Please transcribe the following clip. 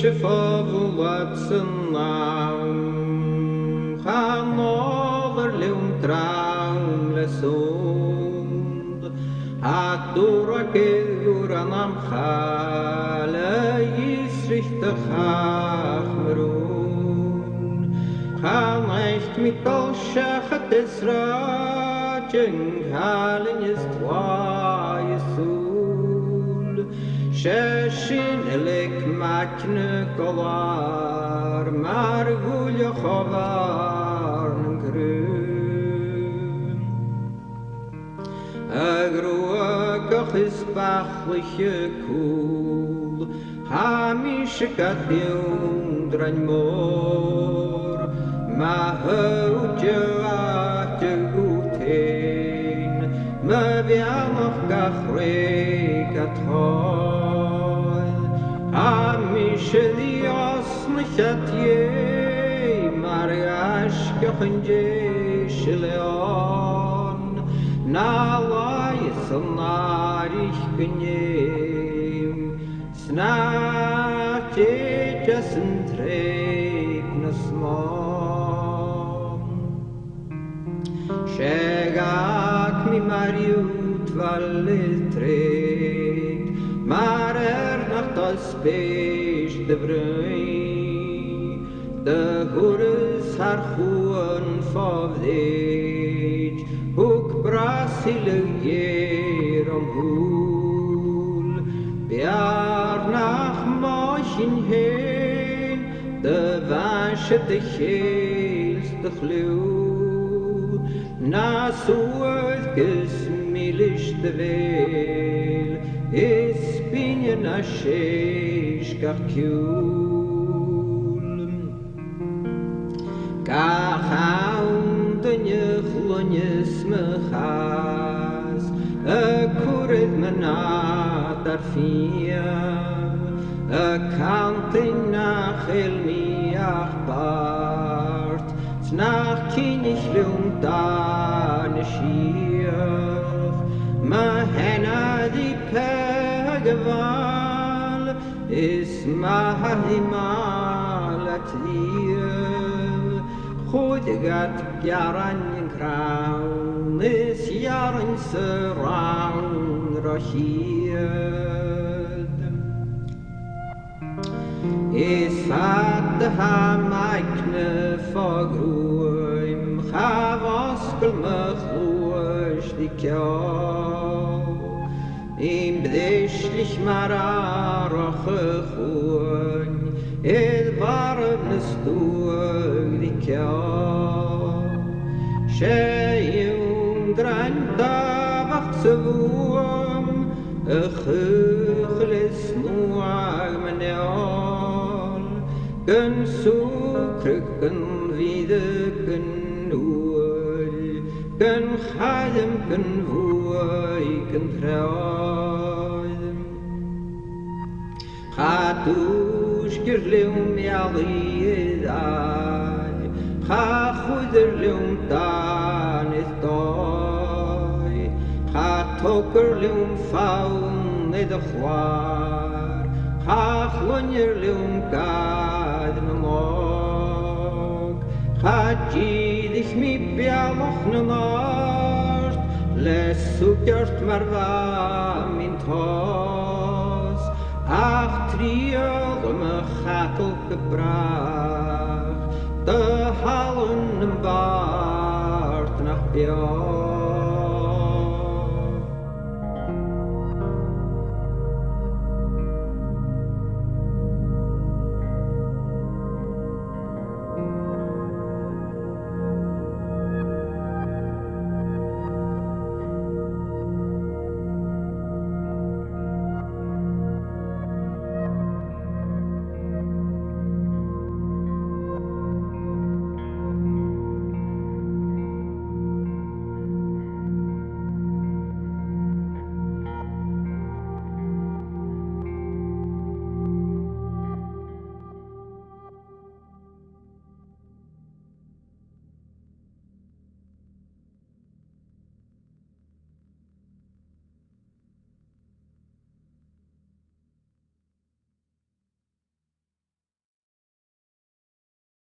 wat zijn naam, gaan over leum traum lesond, hat durake uranam chale yisrichte chachmerun, gaan echt mit kolshachet esrachen, halen jest wa yesul, sheshin elek makne kolar, margul chovar grün. Agrua kachis bachliche kul, hamish kathium dranmor, ma hoja tegutein, ma vianoch gachre kathoi, hamish dios nichatye, mariash kachinje shleon, na lais narich gneim, snate jasen tregnes mom. Shegak mi mariut valletret, marer nachtas besh de vrui, de hures harchuan favdej, huk brasile gerom hul, biar nach mochen heen, de wasche de cheels de chlew, na suet gesmilish de vel, is binje na shesh karkul. Kachaun de nychlonjes mechas, kuret menat arfia, kantin nach elmiach bart, snach kinich leuntan schief, ma hena di pegeval, is ma himal atliel, goed gat jaran kraun, is jaran serang rochied. Is hat ha maikne fagruim, chavaskel mechluish dikjau, im bdeschlich mararoche chuin, warm nestuig dikjau, sheim dran tabach zevuam, chuchles nuag meneol, gun sukruk gun vide gun nuol, gun chadem gun vuoi gun traudem. Chatush gerleum yalidai, chachuder leum dan is doi, chatoker leum faun edachwar, chachlonyer leum gad memog, chadjidich mi bialoch nanart, lesukert marva min tos, ach triol me chatel gebracht,